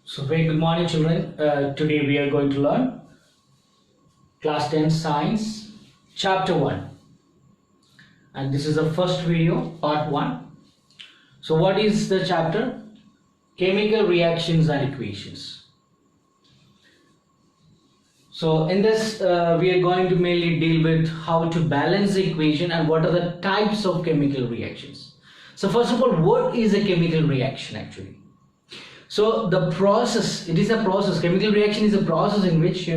So very good morning children. Today we are going to learn class 10 science chapter 1, and this is the first video, part 1. So what is the chapter? Chemical reactions and equations. So in this we are going to mainly deal with how to balance the equation and what are the types of chemical reactions. So first of all, what is a chemical reaction actually? So the process, it is a process. Chemical reaction is a process in which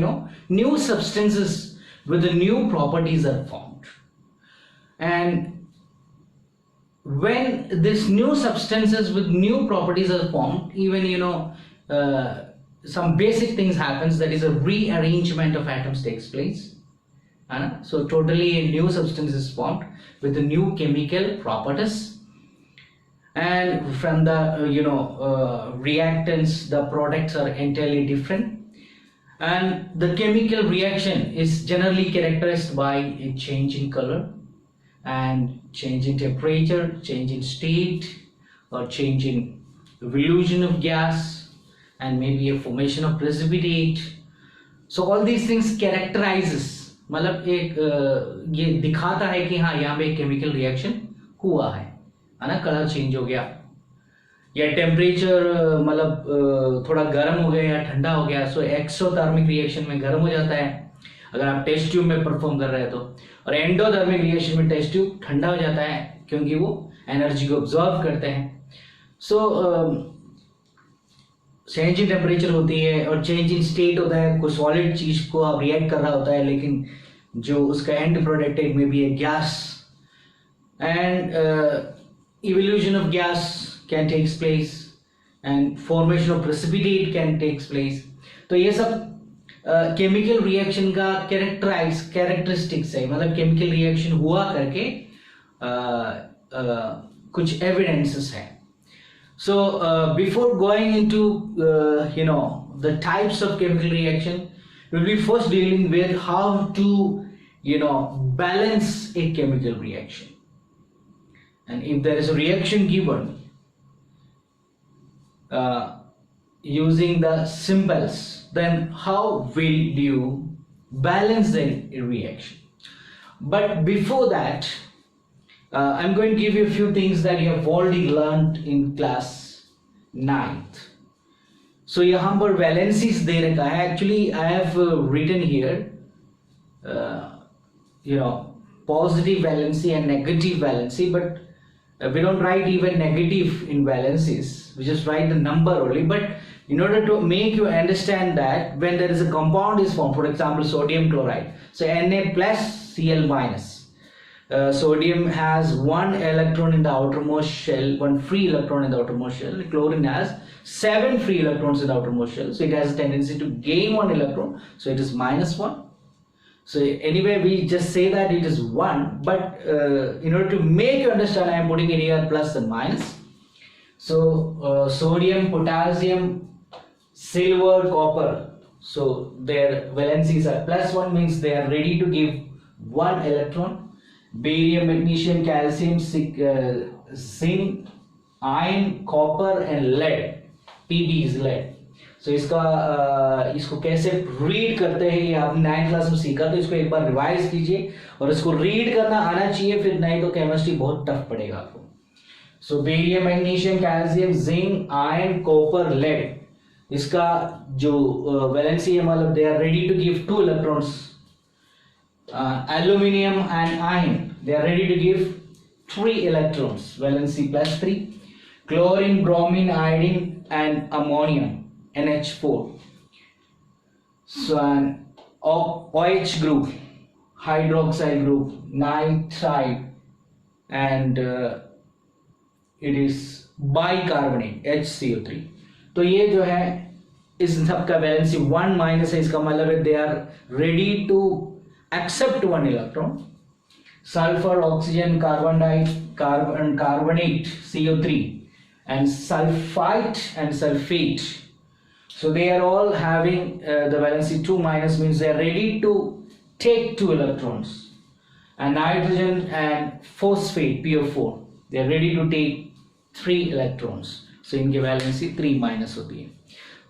new substances with the new properties are formed. And when this new substances with new properties are formed, even some basic things happens, that is a rearrangement of atoms takes place. So totally a new substance is formed with the new chemical properties. And from the reactants, the products are entirely different, and the chemical reaction is generally characterized by a change in color and change in temperature, change in state, or change in evolution of gas, and maybe a formation of precipitate. So all these things characterizes, मतलब एक ये दिखाता है कि हाँ यहाँ पे chemical reaction हुआ है ना, कलर चेंज हो गया या टेम्परेचर मतलब थोड़ा गर्म हो गया या ठंडा हो गया. सो एक्सोथर्मिक रिएक्शन में गर्म हो जाता है अगर आप टेस्ट ट्यूब में परफॉर्म कर रहे हैं तो, और एंडोथर्मिक रिएक्शन में टेस्ट ट्यूब ठंडा हो जाता है क्योंकि वो एनर्जी को ऑब्जॉर्व करते हैं. सो चेंज इन टेम्परेचर होती है और चेंज इन स्टेट होता है. कोई सॉलिड चीज को आप रिएक्ट कर रहा होता है लेकिन जो उसका एंड प्रोडक्ट है may be A gas, and evolution of gas can takes place and formation of precipitate can takes place. तो ये सब केमिकल रिएक्शन का कैरेक्टरिस्टिक्स है, मतलब केमिकल रिएक्शन हुआ करके कुछ एविडेंसेस है. So before going into the types of chemical reaction, we will be first dealing with how to balance a chemical reaction. And if there is a reaction given using the symbols, then how will you balance the reaction? But before that, I'm going to give you a few things that you have already learned in class 9th. So यहाँ पर valencies दे रखा है. Actually I have written here positive valency and negative valency, but we don't write even negative in valencies, we just write the number only. But in order to make you understand that when there is a compound is formed, for example sodium chloride, so Na plus Cl minus, sodium has one electron in the outermost shell, one free electron in the outermost shell. Chlorine has 7 free electrons in the outermost shell, so it has a tendency to gain 1 electron, so it is -1. So anyway, we just say that it is 1, but in order to make you understand, I am putting it here plus and minus. So sodium, potassium, silver, copper, so their valencies are +1, means they are ready to give 1 electron. Barium, magnesium, calcium, zinc, iron, copper and lead. Pb is lead. तो इसको कैसे read करते हैं ये आपने 9th class में सीखा, तो इसको एक बार रिवाइज कीजिए और इसको रीड करना आना चाहिए, फिर नहीं तो केमिस्ट्री बहुत टफ पड़ेगा आपको. So barium, magnesium, calcium, zinc, iron, copper, lead, इसका जो वैलेंसी है मतलब they are ready to give 2 electrons. Aluminium and iron they are ready to give 3 electrons, valency +3. Chlorine, bromine, iodine and ammonium, NH4. So an OH group, hydroxyl group, nitride, and it is bicarbonate, HCO3. तो ये जो है इस सब का valency 1 minus है, इसका मतलब है they are ready to accept 1 electron. Sulphur, oxygen, carbon dioxide, carbonate, CO3, and sulfite and sulfate. So they are all having the valency 2 minus, means they are ready to take 2 electrons. And nitrogen and phosphate, PO4, they are ready to take 3 electrons. So इनकी valency 3 minus होती है.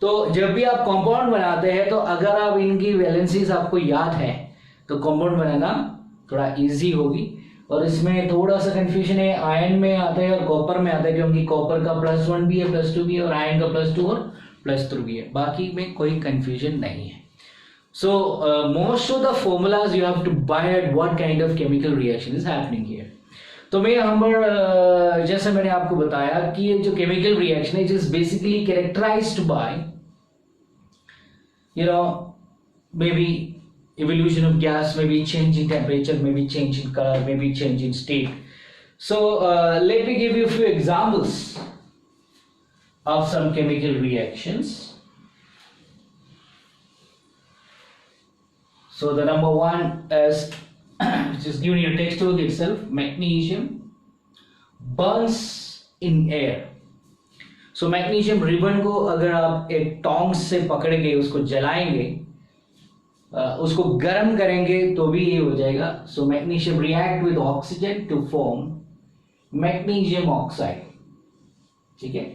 तो जब भी आप compound बनाते हैं तो अगर आप इनकी वैलेंसीज आपको याद है तो कंपाउंड बनाना थोड़ा इजी होगी। और इसमें थोड़ा सा कंफ्यूजन है, आयरन में आता है और कॉपर में आता है, क्योंकि कॉपर का +1 भी है, +2 भी है, और आयरन का +2 और +3 भी है। बाकी में कोई कंफ्यूजन नहीं है। So most of the formulas you have to buy at what kind of chemical reaction is happening here. तो मैं यहाँ पर जैसे मैंने आपको बताया कि ये जो chemical reaction है it is basically characterized by maybe evolution of gas, maybe change in temperature, maybe change in color, maybe change in state. So let me give you a few examples of some chemical reactions. So the number one is which is given in your textbook itself, magnesium burns in air. So magnesium ribbon को अगर आप एक tongs से पकड़ेंगे, उसको जलाएंगे, उसको गर्म करेंगे तो भी ये हो जाएगा। So magnesium react with oxygen to form magnesium oxide, ठीक है।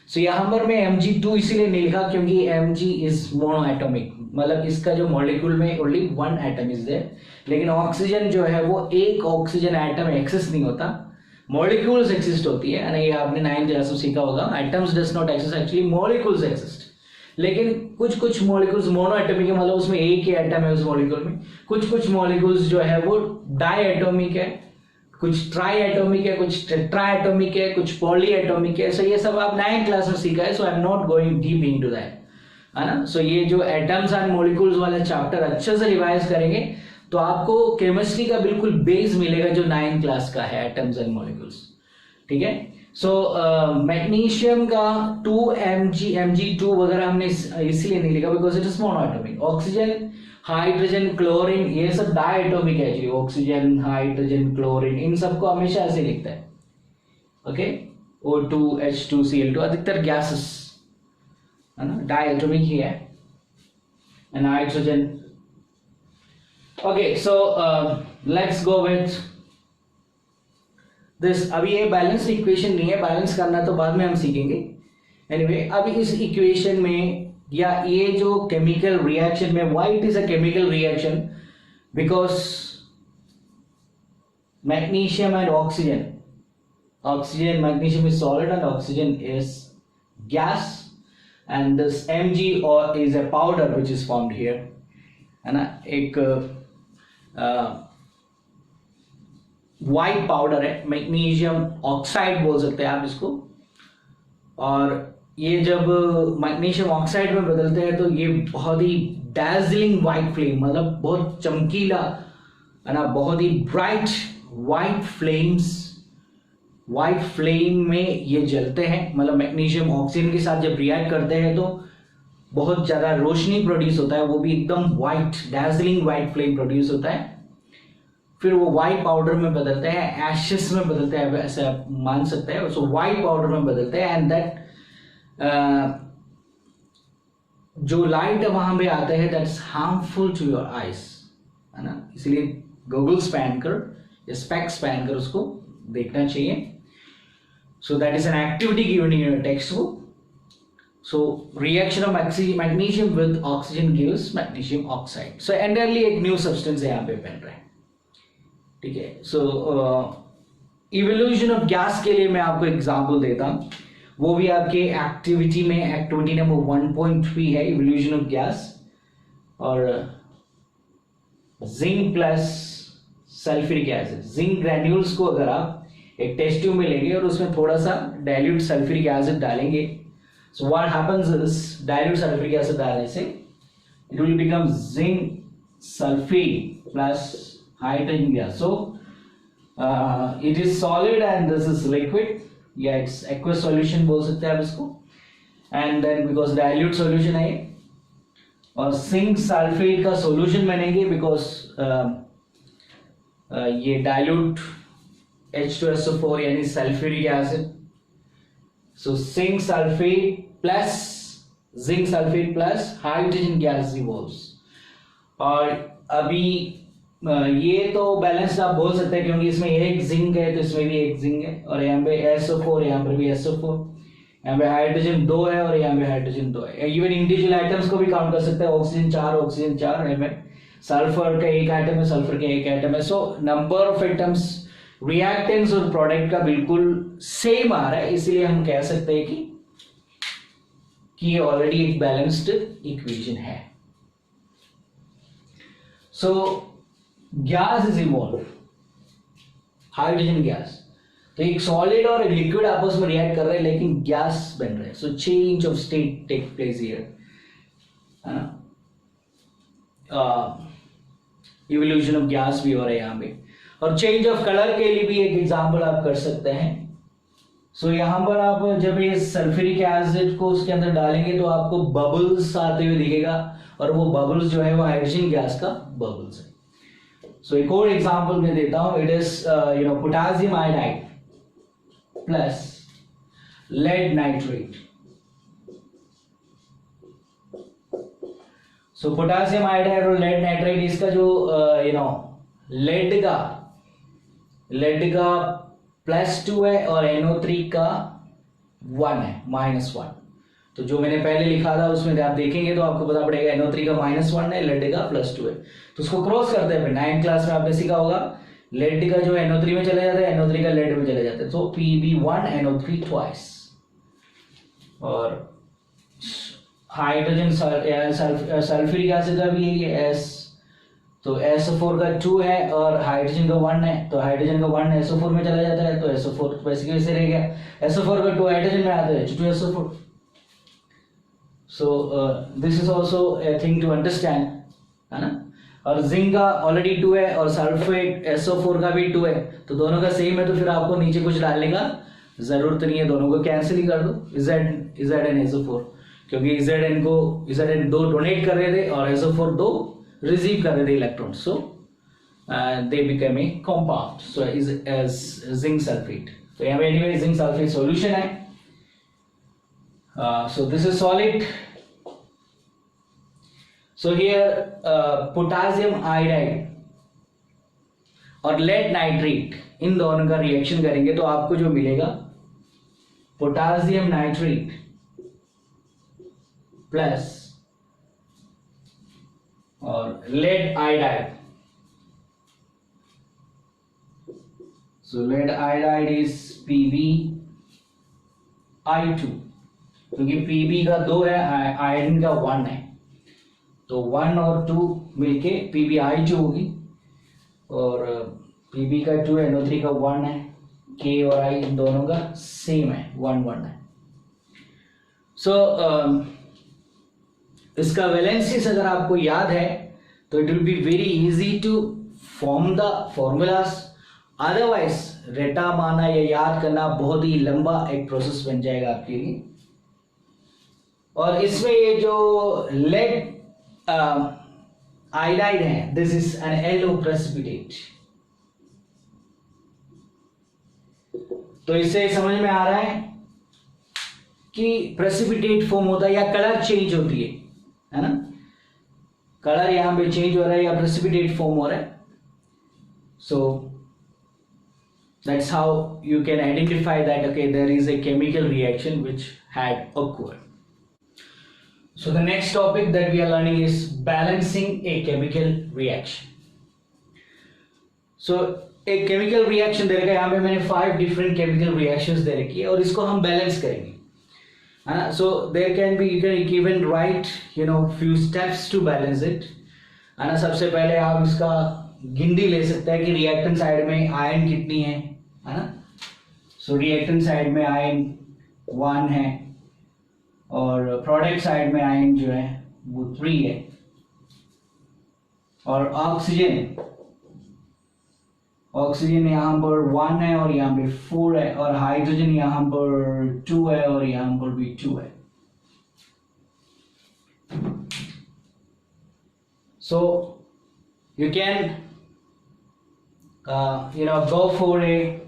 So यहाँ पर मैं Mg2 इसीलिए नहीं लिखा क्योंकि Mg इज मोनोएटॉमिक, मतलब इसका जो मॉलिक्यूल में ओनली 1 एटम इज देयर, लेकिन ऑक्सीजन जो है वो एक ऑक्सीजन एटम एक्सिस्ट नहीं होता, मॉलिक्यूल्स एक्सिस्ट होती है ना। ये आपने 9th क्लास में सीखा होगा, atoms does not exist, actually molecules exist. लेकिन कुछ मॉलिक्यूल्स मोनोएटॉमिक है, मतलब उसमें एक ही एटम है उस मॉलिक्यूल में। कुछ मॉलिक्यूल्स जो है वो डायएटॉमिक है, कुछ ट्राई एटॉमिक है, कुछ टेट्रा एटॉमिक है, कुछ पॉली एटॉमिक है। सो ये सब आप 9th क्लास में सीखा है, so I am not going deep into that, है ना। सो ये जो एटम्स एंड मॉलिक्यूल्स वाला चैप्टर अच्छे से रिवाइज करेंगे तो आपको केमिस्ट्री का बिल्कुल बेस मिलेगा जो 9th क्लास का है, एटम्स एंड मॉलिक्यूल्स, ठीक है। सो मैग्नीशियम का 2 Mg2 वगैरह हमने इसलिए नहीं लिखा because it is monoatomic. Oxygen, hydrogen, chlorine, ये सब डायएटॉमिक है जी। ऑक्सीजन, हाइड्रोजन, क्लोरीन, इन सबको हमेशा ऐसे लिखता है, ओके। O2, H2Cl2 अधिकतर गैसेस, है ना, डायएटॉमिक ही है। And hydrogen, okay. So let's go with this. अभी ये बैलेंस इक्वेशन नहीं है, बैलेंस करना तो बाद में हम सीखेंगे। एनीवे, अभी इस इक्वेशन में या ये जो केमिकल रिएक्शन में, why it is a chemical reaction, because magnesium and oxygen, magnesium is solid and oxygen is gas, and this Mg or is a powder which is formed here, है ना। एक white powder है, magnesium oxide बोल सकते हैं आप इसको। और ये जब मैग्नीशियम ऑक्साइड में बदलते हैं तो ये बहुत ही डैजलिंग वाइट फ्लेम, मतलब बहुत चमकीला, है ना, बहुत ही bright white flames, white flame में ये जलते हैं। मतलब मैग्नीशियम ऑक्सीजन के साथ जब रिएक्ट करते हैं तो बहुत ज़्यादा रोशनी प्रोड्यूस होता है, वो भी एकदम white dazzling white flame produce होता है। फिर वो वाइट पाउडर में बदलते हैं, एशेस में बदलते हैं, ऐसे आप मान सकते हैं। सो वाइट पाउडर में बदलते हैं एंड दैट जो लाइट वहां पे आते हैं that's harmful to your eyes, है ना। इसलिए गॉगल्स पहनकर या स्पेक्स पहनकर उसको देखना चाहिए। सो that is an activity given in your text book. So reaction of magnesium with oxygen gives magnesium oxide. So entirely एक न्यू सब्सटेंस यहाँ पे बन रहा है, ठीक है। सो इवोल्यूशन ऑफ गैस के लिए मैं आपको एग्जांपल देता हूँ, वो भी आपके एक्टिविटी में, एक्टिविटी नंबर 1.3 है इवोल्यूशन ऑफ गैस। और zinc plus sulphuric acid, zinc granules को अगर आप एक टेस्ट ट्यूब में लेंगे और उसमें थोड़ा सा डाइल्यूट सल्फ्यूरिक एसिड डालेंगे, so what happens is dilute sulphuric acid डालने से it will become zinc sulphate plus hydrogen gas. So it is solid and this is liquid, yeah, it's aqueous solution बोल सकते हैं आप इसको। and then because dilute solution है और zinc sulphate का solution बनेंगे because ये dilute H2SO4 यानी sulphuric acid. so zinc sulfate plus hydrogen gas evolves। और अभी ये तो बैलेंस आप बोल सकते हैं क्योंकि इसमें एक जिंक है तो इसमें भी एक जिंक है, और यहाँ पे SO4, यहाँ पर भी SO4, यहाँ पे हाइड्रोजन 2 है और यहाँ पे हाइड्रोजन 2 है। इवन इंडिविजुअल आइटम्स को भी काउंट कर सकते हैं, ऑक्सीजन 4 है में, सल्फर का एक एटम है, सल्फर का एक एटम है। So number of atoms reactants और प्रोडक्ट का बिल्कुल सेम आ रहा है, इसलिए हम कह सकते हैं कि ये ऑलरेडी एक बैलेंस्ड इक्वेशन है। सो gas is evolve, hydrogen gas, तो एक सॉलिड और लिक्विड आपस में रिएक्ट कर रहे हैं लेकिन गैस बन रहे हैं। So change of state take place here, है ना, इवोल्यूशन ऑफ गैस भी हो रहा है यहाँ पे। और चेंज ऑफ कलर के लिए भी एक एग्जांपल आप कर सकते हैं। सो यहाँ पर आप जब ये सल्फ्यूरिक एसिड को उसके अंदर डालेंगे तो आपको बबल्स आते हुए दिखेगा, और वो बबल्स जो है वो हाइड्रोजन गैस का बबल्स है। सो एक और एग्जांपल मैं देता हूं, it is potassium iodide plus lead nitrate. So potassium iodide और लेड नाइट्रेट, इसका जो लेड का +2 है और NO3 का 1 है, -1। तो जो मैंने पहले लिखा था उसमें आप देखेंगे तो आपको पता पड़ेगा NO3 का -1 है, लेड का +2 है। तो उसको क्रॉस करते हैं, 9th क्लास में आपने सीखा होगा, लेड का जो NO3 में चले जाता है, NO3 का लेड में चले जाते हैं, तो Pb1 NO3 ट्वाइस। और हाइड्रोजन सल्फ्यूरिक एसिड का भी यही है, S, तो SO4 का 2 है और हाइड्रोजन का 1 है, तो हाइड्रोजन का 1 SO4 में चला जाता है, तो SO4 बेसिकली से रह गया, SO4 का 2 हाइड्रोजन में आता है, H2SO4। So this is also a thing to understand, है ना। और जिंक का ऑलरेडी 2 है और सल्फेट SO4 का भी 2 है, तो दोनों का सेम है, तो फिर आपको नीचे कुछ डालने का जरूरत नहीं है, दोनों को कैंसिल ही कर दो, Zn SO4, क्योंकि Zn 2 डोनेट कर रहे थे और SO4 2 रिसीव कर रहे थे electron, so they become a compound, so is as zinc sulphate. तो यहाँ पे एनीवे जिंक सल्फेट सॉल्यूशन है। So this is solid. So here potassium iodide और lead nitrate, इन दोनों का रिएक्शन करेंगे तो आपको जो मिलेगा पोटासियम नाइट्रेट प्लस और lead iodide. So lead iodide is PbI2, क्योंकि Pb का 2 है, आयरन का 1 है, तो 1 और 2 मिलके PbI2 होगी, और Pb का 2 है, NO3 का 1 है, K और I इन दोनों का सेम है, 1 है। सो इसका वैलेंसीज अगर आपको याद है तो it will be very easy to form the formulas, otherwise रेटा माना या याद करना बहुत ही लंबा एक प्रोसेस बन जाएगा आपके लिए। और इसमें ये जो लेड आयोडाइड है, this is an yellow precipitate, तो इससे समझ में आ रहा है कि प्रेसिपिटेट फॉर्म होता है या कलर चेंज होती है ना, कलर यहां पे चेंज हो रहा है या प्रेसिपिटेट फॉर्म हो रहा है। So that's how you can identify that okay there is a chemical reaction which had occurred. So the next topic that we are learning is balancing a chemical reaction. So एक chemical reaction दे रखा है, यहाँ पे मैंने 5 different chemical reactions दे रखी है और इसको हम balance करेंगे, है ना। So there can be, you can even write few steps to balance it, है ना। सबसे पहले आप इसका गिनती ले सकते हैं कि रिएक्टेंट साइड में आयन कितनी है ना। सो रिएक्टेंट साइड में आयन 1 है और प्रोडक्ट साइड में आयन जो है वो 3 है, और ऑक्सीजन यहाँ पर 1 है और यहाँ पे 4 है, और हाइड्रोजन यहाँ पर 2 है और यहाँ पर भी 2 है। So you can go for a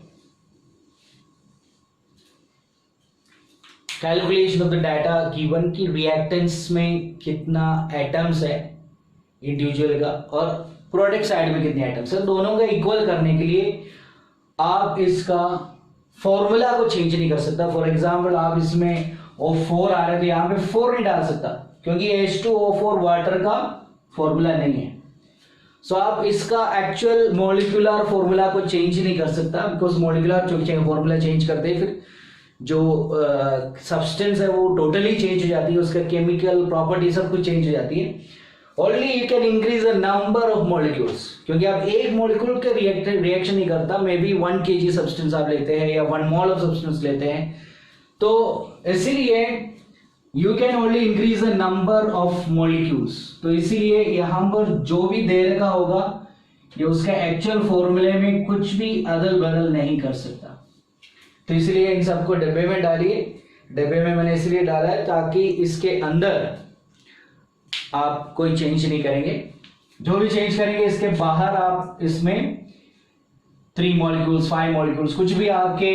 calculation of the data given कि रिएक्टेंट्स में कितना एटम्स है इंडिविजुअल का और प्रोडक्ट साइड में कितने एटम्स है, दोनों का इक्वल करने के लिए आप इसका फॉर्मूला को चेंज नहीं कर सकता। फॉर एग्जाम्पल आप इसमें O4 आ रहा है तो यहाँ पे 4 नहीं डाल सकता, क्योंकि H2O4 वाटर का फॉर्मूला नहीं है। सो आप इसका एक्चुअल मोलिकुलर फॉर्मूला को चेंज नहीं कर सकता, बिकॉज मोलिकुलर फॉर्मूला चेंज करते ही फिर जो सब्सटेंस है वो टोटली चेंज हो जाती है, उसका केमिकल प्रॉपर्टी सब कुछ चेंज हो जाती है। Only you can increase the number of molecules, क्योंकि आप एक मॉलिक्यूल के रिएक्शन नहीं करता, मे बी 1 kg सब्सटेंस आप लेते हैं या 1 मोल ऑफ सब्सटेंस लेते हैं, तो इसीलिए you can only increase the number of molecules. तो इसीलिए यहां पर जो भी दे रखा होगा ये उसके एक्चुअल फॉर्मूले में कुछ भी अदल बदल नहीं कर सकता। तो इसलिए इन सबको डब्बे में डालिए। डब्बे में मैंने इसलिए डाला है ताकि इसके अंदर आप कोई चेंज नहीं करेंगे, जो भी चेंज करेंगे इसके बाहर आप इसमें 3 मॉलिक्यूल्स 5 मॉलिक्यूल्स कुछ भी आपके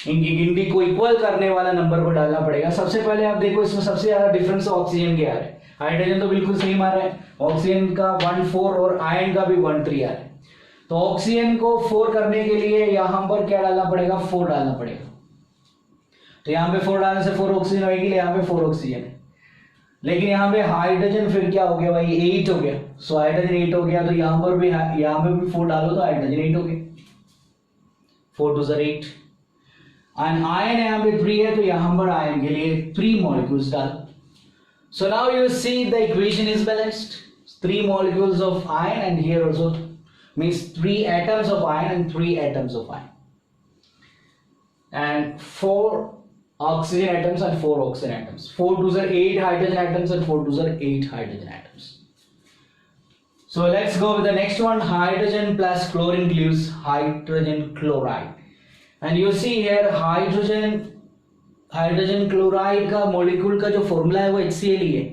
इनकी गिनती को इक्वल करने वाला नंबर को डालना पड़ेगा। सबसे पहले आप देखो इसमें सबसे ज्यादा डिफरेंस ऑक्सीजन के आ रहा है, हाइड्रोजन तो बिल्कुल सेम आ रहा है, ऑक्सीजन का 1,4 और आयन का भी 1,3 आ रहा है। तो ऑक्सीजन को 4 करने के लिए यहां पर क्या डालना पड़ेगा, 4 डालना पड़ेगा। तो यहां पे 4 डालने से 4 ऑक्सीजन होगी, यहां पे 4 ऑक्सीजन है। लेकिन यहां पे हाइड्रोजन फिर क्या हो गया भाई, 8 हो गया। सो हाइड्रोजन 8 हो गया, तो यहां पे भी 4 डालो तो हाइड्रोजन 8 हो गया, 4 2 8। एंड आयन यहां पे 3 है, तो यहां पर आयन के लिए 3 मॉलिक्यूल्स डालो। So now you see the equation is balanced, 3 molecules of iron, and here also means 3 atoms of iron and 3 atoms of iron, and 4 oxygen atoms and 4 oxygen atoms. 4 2s are 8 hydrogen atoms and 4 2s are 8 hydrogen atoms. So let's go with the next one. Hydrogen plus chlorine gives hydrogen chloride, and you see here hydrogen chloride का molecule का जो formula है वो HCl ही है,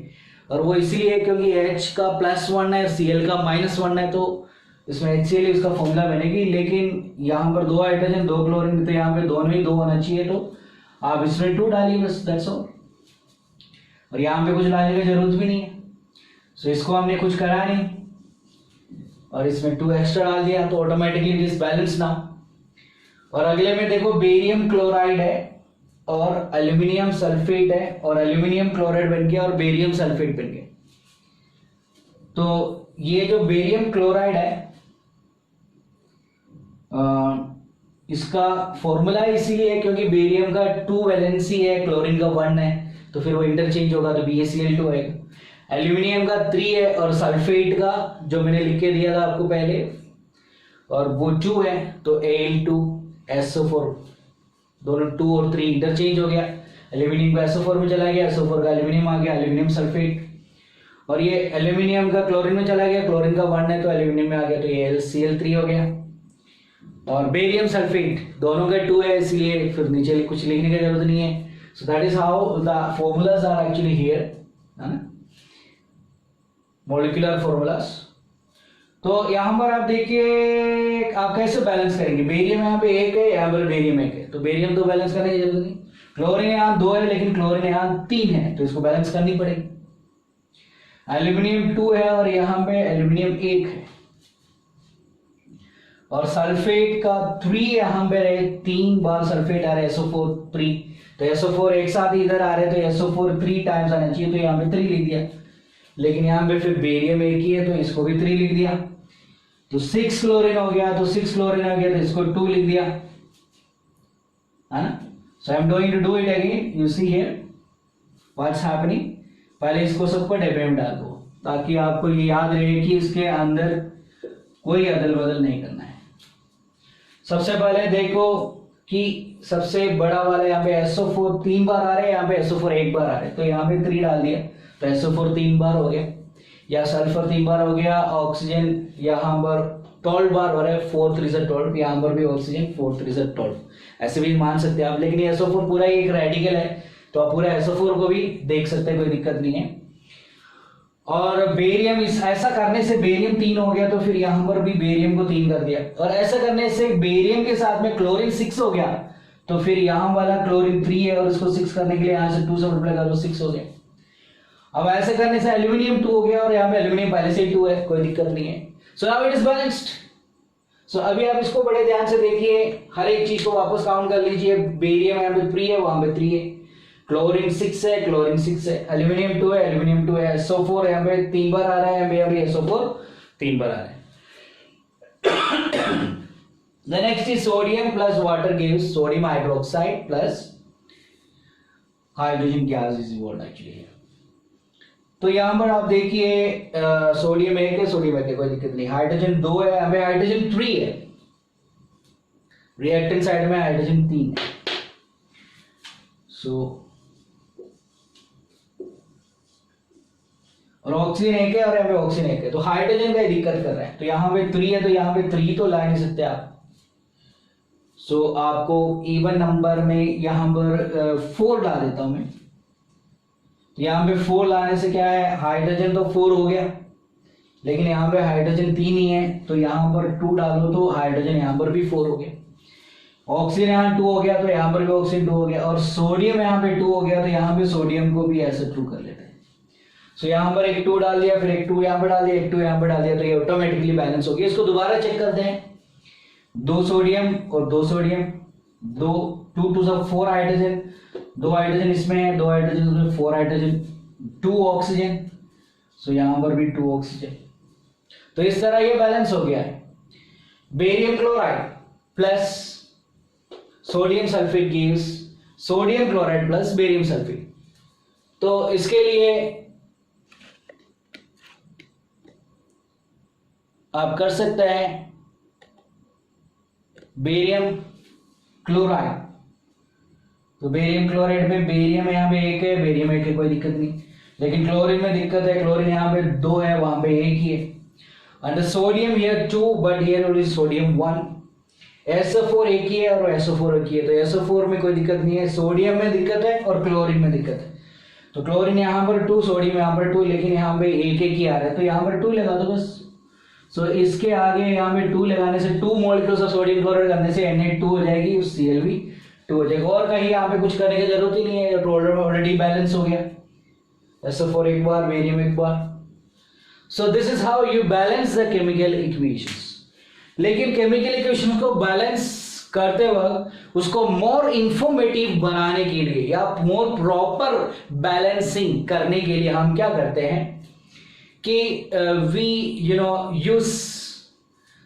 और वो इसीलिए क्योंकि H का +1 है, Cl का -1 है, तो इसमें HCl ही उसका फॉर्मूला बनेगी। लेकिन यहाँ पर 2 हाइड्रोजन 2 क्लोरीन, तो यहाँ पे दोनों ही 2 होना चाहिए, तो आप इसमें 2 डालिए बस, दैट्स ऑल। और यहाँ पे कुछ डालने की जरूरत भी नहीं है, सो इसको हमने कुछ करा नहीं, और इसमें 2 एक्स्ट्रा डाल दिया, तो automatically it is balance now. और अगले में देखो बेरियम क्लोराइड है और एल्यूमिनियम सल्फेट है, और एल्यूमिनियम क्लोराइड बन गया और बेरियम सल्फेट बन गया। तो ये जो बेरियम क्लोराइड है इसका फॉर्मूला इसीलिए है क्योंकि बेरियम का 2 वैलेंसी है, क्लोरीन का 1 है, तो फिर वो इंटरचेंज होगा, तो BaCl2 आएगा। एल्यूमिनियम का 3 है, और सल्फेट का जो मैंने लिख के दिया था आपको पहले, और वो 2 है, तो Al2SO4, दोनों 2 और 3 इंटरचेंज हो गया। एल्यूमिनियम का SO4 में चला गया, SO4 का एल्यूमिनियम आ गया, एल्यूमिनियम सल्फेट। और ये एल्यूमिनियम का क्लोरीन में चला गया, क्लोरीन का 1 है तो एल्यूमिनियम में आ गया, तो ये Cl3 हो गया। और बेरियम सल्फेट दोनों का 2 है, इसलिए फिर नीचे कुछ लिखने की जरूरत नहीं है। So that is how the formulas are actually here, है ना, मॉलिक्यूलर फॉर्मूलाज। तो यहां पर आप देखिए आप कैसे बैलेंस करेंगे। बेरियम यहाँ पे 1 है, यहाँ पर बेरियम 1 है, तो बेरियम तो बैलेंस करने की जरूरत नहीं। क्लोरीन यहाँ 2 है, लेकिन क्लोरीन यहाँ 3 है, तो इसको बैलेंस करनी पड़ेगी। एल्यूमिनियम 2 है और यहाँ पे एल्यूमिनियम 1 है, और सल्फेट का 3 यहाँ पे है, 3 बार सल्फेट आ रहा है, SO4 3, तो SO4 एक साथ इधर आ रहे हैं, तो SO4 3 टाइम्स आना चाहिए, तो यहाँ पे 3 लिख दिया। लेकिन यहाँ पे फिर बेरियम 1 ही है, तो इसको भी 3 लिख दिया, तो 6 क्लोरीन हो गया, तो 6 क्लोरीन हो गया, तो इसको 2 लिख दिया, है ना। So I am going to do it again, you see here what's happening. पहले इसको सबको डब्बे में डाल दो, ताकि आपको ये याद रहे कि इसके अंदर कोई अदल बदल नहीं करना है। सबसे पहले देखो कि सबसे बड़ा वाला यहाँ पे SO4 3 बार आ रहे हैं, यहाँ पे SO4 1 बार आ रहे हैं, तो यहाँ पे 3 डाल दिया, तो SO4 3 बार हो गया, या सल्फर 3 बार हो गया। ऑक्सीजन यहाँ पर 12 बार हो रहा है, 4 3 से 12, यहाँ पर भी ऑक्सीजन 4 3 से 12, ऐसे भी मान सकते हैं आप। लेकिन ये SO4 पूरा ही एक रेडिकल है, तो आप पूरा SO4 को भी देख सकते हैं, कोई दिक्कत नहीं है। और बेरियम ऐसा करने से बेरियम 3 हो गया, तो फिर यहाँ पर भी बेरियम को 3 कर दिया, और ऐसा करने से बेरियम के साथ में क्लोरीन 6 हो गया, तो फिर यहाँ वाला क्लोरीन 3 है, और इसको 6 करने के लिए यहाँ से 2 से मल्टीप्लाई कर दो, 6 हो गया। अब ऐसे करने से एल्यूमिनियम 2 हो गया, और यहाँ पे एल्यूमिनियम पहले से ही 2 है, कोई दिक्कत नहीं है। So now it is balanced. So अभी आप इसको बड़े ध्यान से देखिए, हर एक चीज को वापस काउंट कर लीजिए। बेरियम यहाँ पे 3 है, वहां पे 3 है। क्लोरीन 6 है, क्लोरीन 6 है। एल्यूमिनियम 2 है, एल्यूमिनियम 2 है। SO4 यहाँ पे 3 बार आ रहा है, यहाँ पे SO4 3 बार आ रहा है। The next is sodium plus water gives sodium hydroxide plus hydrogen gas is evolved actually here. तो यहाँ पर आप देखिए सोडियम 1 है, सोडियम 1 है, कोई दिक्कत नहीं। हाइड्रोजन 2 है, यहाँ पे हाइड्रोजन 3 है। रिएक्टेंट साइड में हाइड्रोजन 3 है। सो और ऑक्सीजन 1 है और यहाँ पे ऑक्सीजन 1 है। तो हाइड्रोजन का दिक्कत कर रहा है। तो यहाँ पे 3 है, तो यहाँ पे 3 तो ला नहीं सकते आप। सो आपको इवन नंबर में यहाँ पर 4 ला देता हूं मैं। तो यहाँ पे 4 लाने से क्या है, हाइड्रोजन तो 4 हो गया, लेकिन यहाँ पे हाइड्रोजन 3 ही है, तो यहाँ पर 2 डालो तो हाइड्रोजन यहाँ पर भी 4 हो गया। ऑक्सीजन यहाँ 2 हो गया, तो यहाँ पर भी ऑक्सीजन 2 हो गया। और सोडियम यहाँ पे 2 हो गया, तो यहाँ पे सोडियम को भी ऐसे 2 कर लेते हैं। सो यहाँ पर एक 2 डाल दिया, फिर एक 2 यहाँ पर डाल दिया, एक 2 यहाँ पर डाल दिया, तो ये ऑटोमेटिकली बैलेंस हो गया। इसको दोबारा चेक करते हैं। 2 सोडियम और 2 सोडियम, 2 2 सब 4 हाइड्रोजन, 2 हाइड्रोजन इसमें है, 2 हाइड्रोजन इसमें, 4 हाइड्रोजन, 2 ऑक्सीजन। सो यहां पर भी 2 ऑक्सीजन। तो इस तरह ये बैलेंस हो गया है। Barium chloride plus sodium sulphate gives sodium chloride plus barium sulphate. तो इसके लिए आप कर सकते हैं बेरियम क्लोराइड। तो बेरियम क्लोराइड में बेरियम यहाँ पे 1 है, बेरियम 1 है, कोई दिक्कत नहीं। लेकिन क्लोरीन में दिक्कत है, क्लोरीन यहाँ पे 2 है, वहां पे 1 ही है। And sodium here 2 but here only sodium 1। SO4 1 ही है और SO4 1 ही है, तो SO4 में कोई दिक्कत नहीं है। सोडियम में दिक्कत है और क्लोरीन में दिक्कत है। तो क्लोरीन यहाँ पर 2, सोडियम यहाँ पर 2, लेकिन यहाँ पे 1 1 ही आ रहा है, तो यहाँ पर 2 लगा दो बस। सो इसके आगे यहाँ पे 2 लगाने से 2 मोलिक्यूल्स ऑफ सोडियम क्लोराइड करने से Na2 हो जाएगी, Cl भी 2 हो जाएगा। और कहीं यहाँ पे कुछ करने की जरूरत ही नहीं है, रोलर में ऑलरेडी बैलेंस हो गया। SO4 एक बार, बेरियम एक बार। So this is how you balance the chemical equations. लेकिन केमिकल इक्वेशन को बैलेंस करते वक्त उसको मोर इंफॉर्मेटिव बनाने के लिए या मोर प्रॉपर बैलेंसिंग करने के लिए हम क्या करते हैं कि we use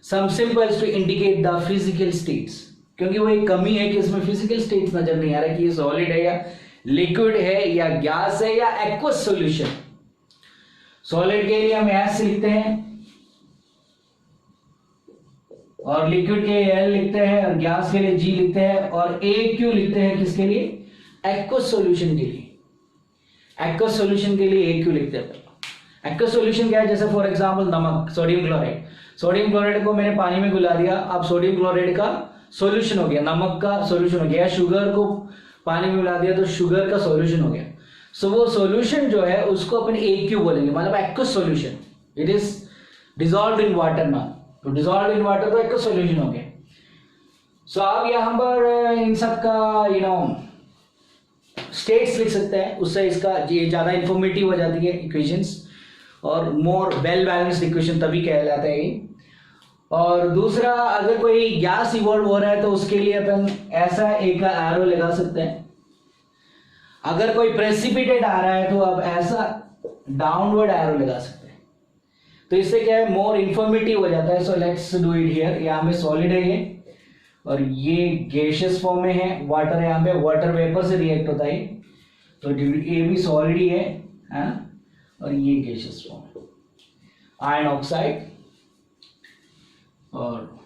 some symbols to indicate the physical states। क्योंकि वो एक कमी है कि इसमें फिजिकल स्टेट्स नजर नहीं आ रहा कि ये सॉलिड है या लिक्विड है या गैस है या एक्वस सॉल्यूशन। सॉलिड के लिए हम S लिखते हैं और लिक्विड के लिए L लिखते हैं और गैस के लिए G लिखते हैं और AQ लिखते हैं किसके लिए, एक्वस सॉल्यूशन के लिए। एक्वस सॉल्यूशन के लिए AQ लिखते हैं। एक्वस सॉल्यूशन क्या है, जैसे फॉर एग्जांपल नमक, सोडियम क्लोराइड। सोडियम क्लोराइड को मैंने पानी में घुला दिया, अब सोडियम क्लोराइड का सॉल्यूशन हो गया, नमक का सॉल्यूशन हो गया। शुगर को पानी में मिला दिया तो शुगर का सॉल्यूशन हो गया। सो वो सॉल्यूशन जो है उसको अपन AQ बोलेंगे, मतलब aqueous solution. It is dissolved in water ना, तो डिसॉल्व्ड इन वाटर तो एक्वस सॉल्यूशन हो गया। सो आप यहाँ पर इन सब का स्टेट्स लिख सकते हैं, उससे इसका ये ज्यादा इंफॉर्मेटिव हो जाती है इक्वेशंस, और मोर वेल बैलेंस्ड इक्वेशन तभी कहलाता है ये। और दूसरा, अगर कोई गैस इवॉल्व हो रहा है तो उसके लिए अपन ऐसा एक एरो लगा सकते हैं। अगर कोई प्रेसिपिटेट आ रहा है तो आप ऐसा डाउनवर्ड एरो लगा सकते हैं। तो इससे क्या है, मोर इंफॉर्मेटिव हो जाता है। So let's do it here. यहाँ पे सॉलिड है ये और ये गैसियस फॉर्म में है, वाटर है, यहाँ पे वाटर वेपर से रिएक्ट होता है, तो ये भी सॉलिड ही है ना? और ये गैसियस फॉर्म है, आयरन ऑक्साइड। और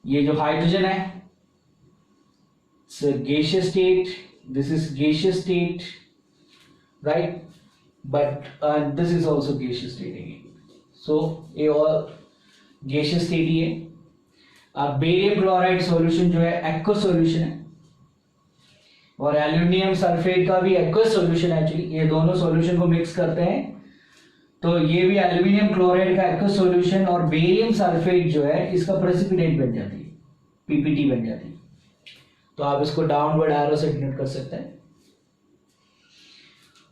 ये जो हाइड्रोजन है, gaseous state, this is gaseous state, right, but this is also gaseous state again. So ये और गैसियस स्टेट ही है। अब बेरियम क्लोराइड सॉल्यूशन जो है एक्वस सॉल्यूशन है, और एल्यूमिनियम सल्फेट का भी एक्वस सॉल्यूशन है एक्चुअली। ये दोनों सॉल्यूशन को मिक्स करते हैं तो ये भी एल्यूमिनियम क्लोराइड का एक्वस सॉल्यूशन, और बेरियम सल्फेट जो है इसका प्रेसिपिटेट बन जाती है, PPT बन जाती है। तो आप इसको डाउनवर्ड एरो से डिनोट कर सकते हैं।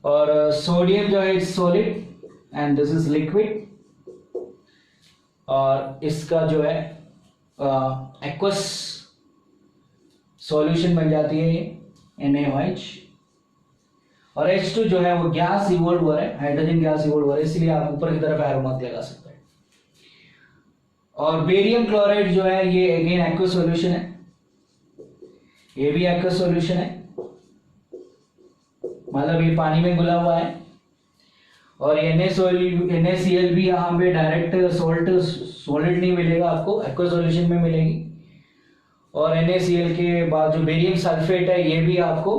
और सोडियम जो है it's solid and this is liquid, और इसका जो है एक्वस सॉल्यूशन बन जाती है ये NaOH, और H2 जो है वो गैस इवोल्व हो रहा है, हाइड्रोजन गैस इवोल्व हो रहा है, इसलिए आप ऊपर की तरफ एरो मार्क लगा सकते हैं। और बेरियम क्लोराइड जो है ये अगेन एक्वस सॉल्यूशन है, ये भी एक्वस सॉल्यूशन है, मतलब ये पानी में घुला हुआ है। और NaCl भी यहाँ पे डायरेक्ट सॉलिड नहीं मिलेगा आपको, एक्वस सॉल्यूशन में मिलेगी। और NaCl के बाद जो बेरियम सल्फेट है ये भी आपको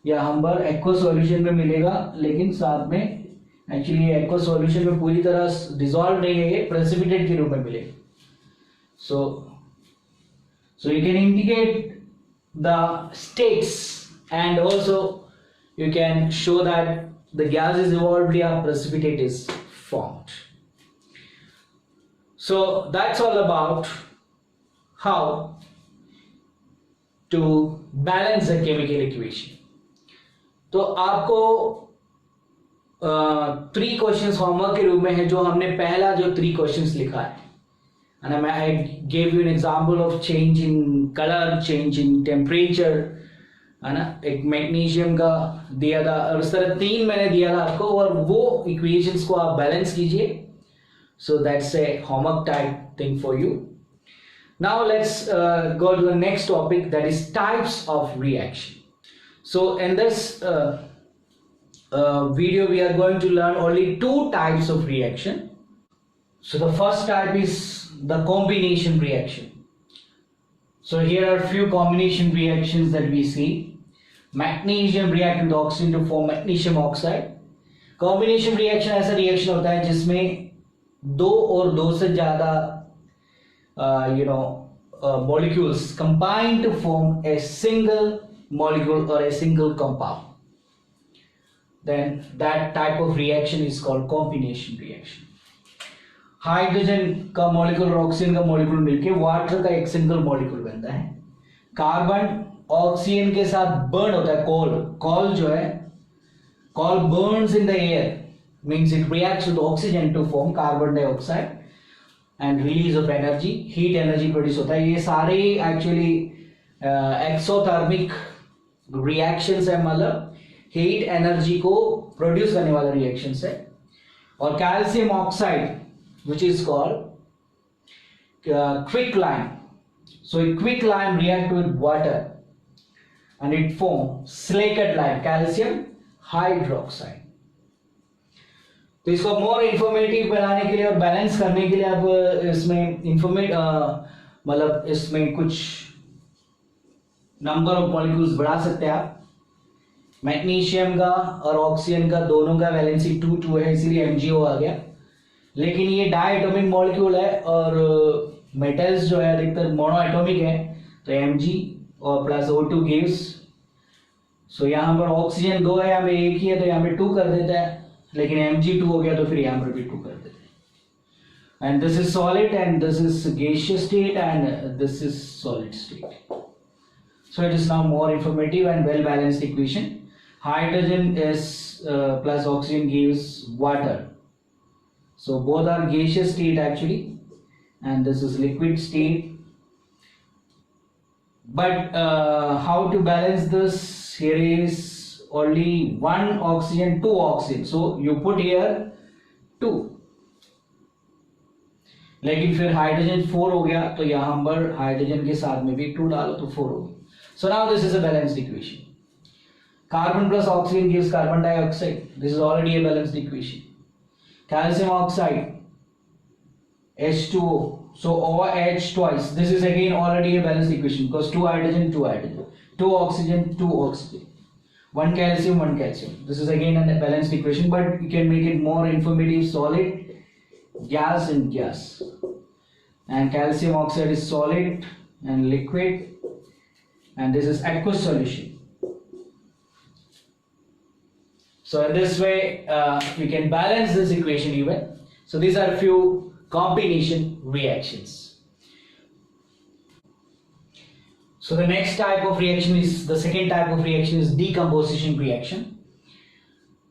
यहाँ पर एक्वस सॉल्यूशन में मिलेगा, लेकिन साथ में एक्चुअली एक्वस सॉल्यूशन में पूरी तरह डिसॉल्व नहीं है, ये प्रेसिपिटेट के रूप में मिलेगा। So you can indicate the states and also you can show that the gas is evolved or precipitate is formed. So that's all about how to balance a chemical equation. तो आपको 3 questions homework के रूप में है, जो हमने पहला जो 3 क्वेश्चंस लिखा है, and I gave you an example of change in color, change in temperature, है ना, एक मैग्नीशियम का दिया था और इस तरह 3 मैंने दिया था आपको, और वो इक्वेशंस को आप बैलेंस कीजिए। So that's a homework type thing for you. Now let's go to the next topic, that is types of reaction. So in this video we are going to learn only 2 types of reaction. So the first type is the combination reaction. So here are few combination reactions that we see. Magnesium react with oxygen to form magnesium oxide. Combination reaction ऐसा reaction होता है जिसमें 2 और 2 से ज़्यादा molecules combine to form a single molecule or a single compound. Then that type of reaction is called combination reaction. Hydrogen का molecule और oxygen का मॉलिक्यूल मिलके वाटर का एक सिंगल मॉलिक्यूल बनता है। कार्बन ऑक्सीजन के साथ बर्न होता है, कॉल जो है, coal burns in the air, means it reacts with oxygen to form carbon dioxide and release of energy, heat energy produce होता है। ये सारे एक्चुअली एक्सोथर्मिक रिएक्शंस है, मतलब हीट एनर्जी को प्रोड्यूस करने वाले रिएक्शंस है। और calcium oxide which is called quicklime. So a quicklime react with water and it forms silicate lime, calcium hydroxide. तो इसको मोर इंफॉर्मेटिव बनाने के लिए और बैलेंस करने के लिए आप इसमें मतलब इसमें कुछ नंबर ऑफ मॉलिक्यूल्स बढ़ा सकते हैं आप। मैग्नीशियम का और ऑक्सीजन का दोनों का वैलेंसी 2 है, इसीलिए MgO आ गया। लेकिन ये डायटोमिक मॉलिक्यूल है और मेटल्स जो है अधिकतर मोनोएटॉमिक है, तो Mg और प्लस O2 गिव्स। सो यहाँ पर ऑक्सीजन 2 है, यहाँ पे 1 ही है, तो यहाँ पे 2 कर देता है, लेकिन Mg2 हो गया तो फिर यहाँ पर भी 2 कर देता है। And this is solid and this is gaseous state and this is solid state. So it is now more informative and well balanced equation. Hydrogen is plus oxygen gives water. So both are gaseous state actually, and this is liquid state. But how to balance this? Here is only 1 oxygen, 2 oxygen. So you put here 2. लेकिन फिर hydrogen 4 हो गया, तो यहाँ पर hydrogen के साथ में भी 2 डालो तो 4 हो गया. So now this is a balanced equation. Carbon plus oxygen gives carbon dioxide. This is already a balanced equation. Calcium oxide, H2O, so OH twice. This is again already a balanced equation because 2 hydrogen, 2 hydrogen, 2 oxygen, 2 oxygen, 1 calcium, 1 calcium. This is again a balanced equation, but you can make it more informative. Solid, gas and gas, and calcium oxide is solid and liquid, and this is aqueous solution. So in this way we can balance this equation even. So these are a few combination reactions. So the next type of reaction is, the second type of reaction is decomposition reaction.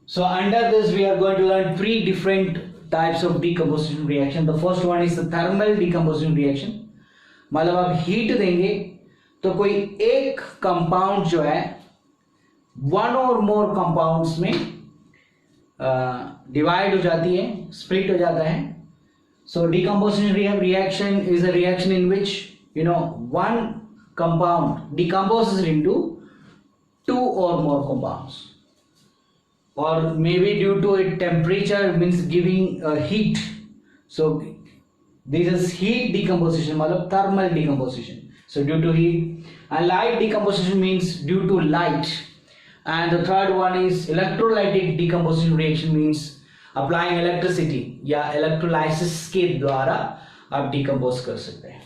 So under this we are going to learn 3 different types of decomposition reaction. The first one is the thermal decomposition reaction. मतलब आप heat देंगे तो कोई एक compound जो है one और मोर compounds में डिवाइड हो जाती है, स्प्लिट हो जाता है. So decomposition reaction is a reaction in which one compound decomposes into two or more compounds, or maybe due to its temperature means giving heat. So this is heat decomposition, मतलब thermal decomposition. So due to heat. And light decomposition means due to light. And the third one is electrolytic decomposition reaction, means applying electricity या electrolysis के द्वारा आप decompose कर सकते हैं.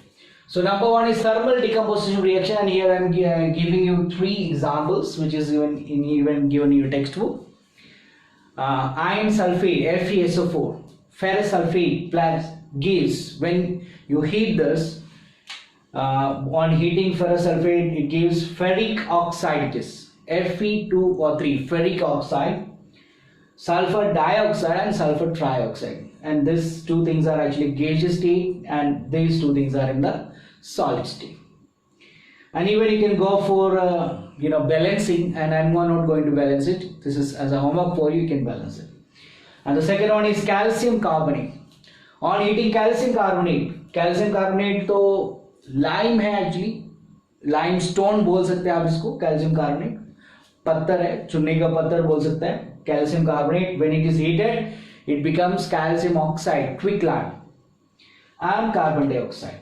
So number one is thermal decomposition reaction, and here I am giving you 3 examples which is even given in your textbook. Iron sulfate FeSO4, ferrous sulfate plus gives, when you heat this, on heating ferrous sulfate it gives ferric oxide, it is Fe2 or 3, ferric oxide, sulfur dioxide and sulfur trioxide, and these two things are actually gaseous state and these two things are in the solid state. And even you can go for balancing, and I'm not going to balance it, this is as a homework for you, you can balance it. And the second one is calcium carbonate. On heating calcium carbonate तो lime है, actually lime stone बोल सकते हैं आप इसको. Calcium carbonate पत्थर है, चुन्नी का पत्थर बोल सकते हैं. Calcium carbonate when it is heated it becomes calcium oxide, quicklime and carbon dioxide,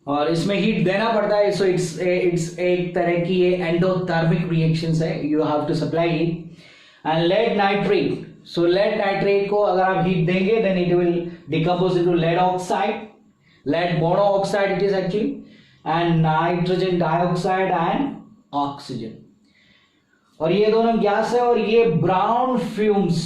और इसमें हीट देना पड़ता है. सो इट्स एक तरह की ये एंडोथर्मिक रिएक्शंस है, you have to supply heat. And lead nitrate, so lead nitrate को अगर आप हीट देंगे then it will decompose into lead oxide, lead monoxide it is actually, and nitrogen dioxide and oxygen. और ये दोनों gas है और ये ब्राउन फ्यूम्स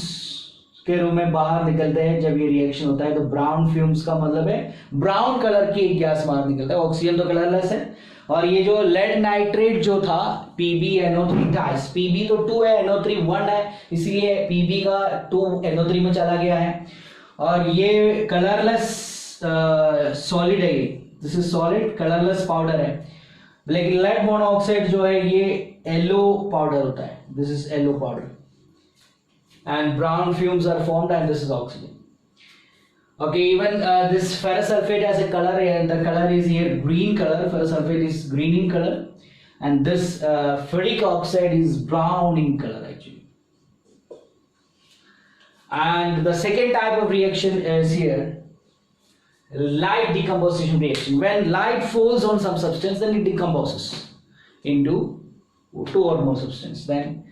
के रूप में बाहर निकलते हैं जब ये रिएक्शन होता है. तो ब्राउन फ्यूम्स का मतलब है ब्राउन कलर की एक गैस बाहर निकलता है. ऑक्सीजन तो कलरलेस है. और ये जो लेड नाइट्रेट जो था PbNO3 डाइस, Pb तो 2 है, NO3 1 है, इसलिए Pb का 2 NO3 में चला गया है. और ये कलरलेस सॉलिड है, this is solid colourless powder है. लेकिन लेड मोनोऑक्साइड जो है ये येलो पाउडर होता है, this is yellow powder, and brown fumes are formed and this is oxygen. Okay, even this ferrous sulfate has a color, and the color is here green color. Ferrous sulfate is green in color, and this ferric oxide is brown in color actually. And the second type of reaction is here light decomposition reaction. When light falls on some substance, then it decomposes into 2 or more substance. Then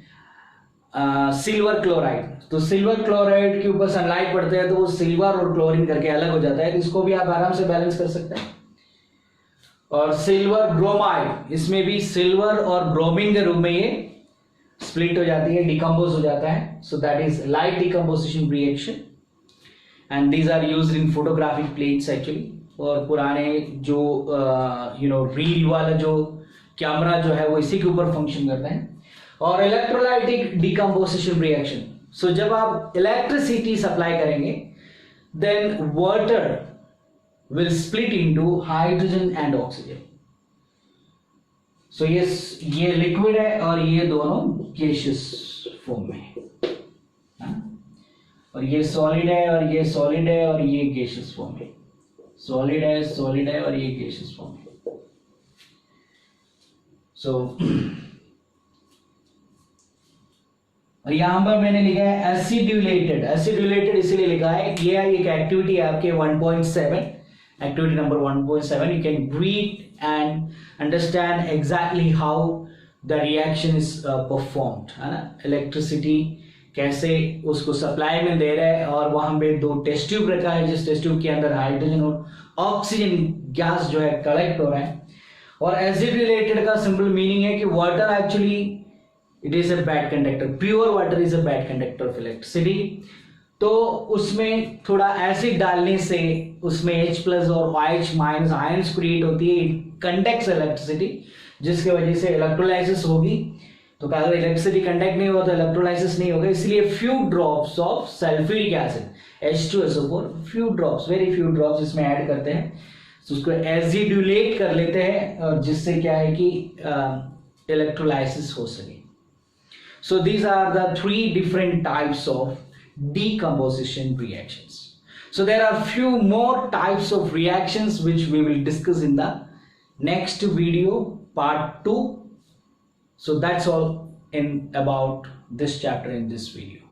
silver chloride, तो silver chloride के ऊपर sunlight पड़ते हैं तो वो silver और chlorine करके अलग हो जाता है, तो इसको भी आप आराम से बैलेंस कर सकते हैं. और सिल्वर ब्रोमाइड, इसमें भी सिल्वर और ब्रोमीन के रूप में ये स्प्लिट हो जाती है, डिकम्पोज हो जाता है. So that is light decomposition reaction, and these are used in photographic plates actually. और पुराने जो रील वाला जो कैमरा जो है वो इसी के ऊपर फंक्शन करता है. और इलेक्ट्रोलाइटिक डिकम्पोजिशन रिएक्शन, सो जब आप इलेक्ट्रिसिटी सप्लाई करेंगे then water will split into hydrogen and oxygen. So ये लिक्विड है और ये दोनों गैसियस फॉर्म में है, और ये सॉलिड है और ये सॉलिड है और ये गैसियस फॉर्म में. सॉलिड है और ये गैसियस फॉर्म में. सो और यहां पर मैंने लिखा है एसिड्यूलेटेड. एसिड्यूलेटेड इसलिए लिखा है, ये एक एक्टिविटी है आपके 1.7, activity number 1.7. You can read and understand exactly how the reaction is performed, है ना. इलेक्ट्रिसिटी कैसे उसको सप्लाई में दे रहा है, और वहां पे 2 टेस्ट ट्यूब रखा है, जिस टेस्ट ट्यूब के अंदर हाइड्रोजन और ऑक्सीजन गैस जो है कलेक्ट हो रहा है. और एसिड्यूलेटेड का सिंपल मीनिंग है कि water actually it is a bad conductor, pure water is a bad conductor of electricity. तो उसमें थोड़ा एसिड डालने से उसमें H+ और OH- आयंस क्रिएट होती है, इट कंडक्ट्स इलेक्ट्रिसिटी, जिसके वजह से इलेक्ट्रोलाइसिस होगी तो कहा इलेक्ट्रिसिटी कंडक्ट नहीं हुआ तो इलेक्ट्रोलाइसिस नहीं होगा, इसलिए few drops of sulphuric acid H2SO4, few drops, very few drops इसमें ऐड करते हैं, तो उसको एसिडुलेट कर लेते हैं, और जिससे क्या है कि इलेक्ट्रोलाइसिस हो सके. So these are the three different types of decomposition reactions. So there are few more types of reactions which we will discuss in the next video, part 2. So that's all in about this chapter in this video.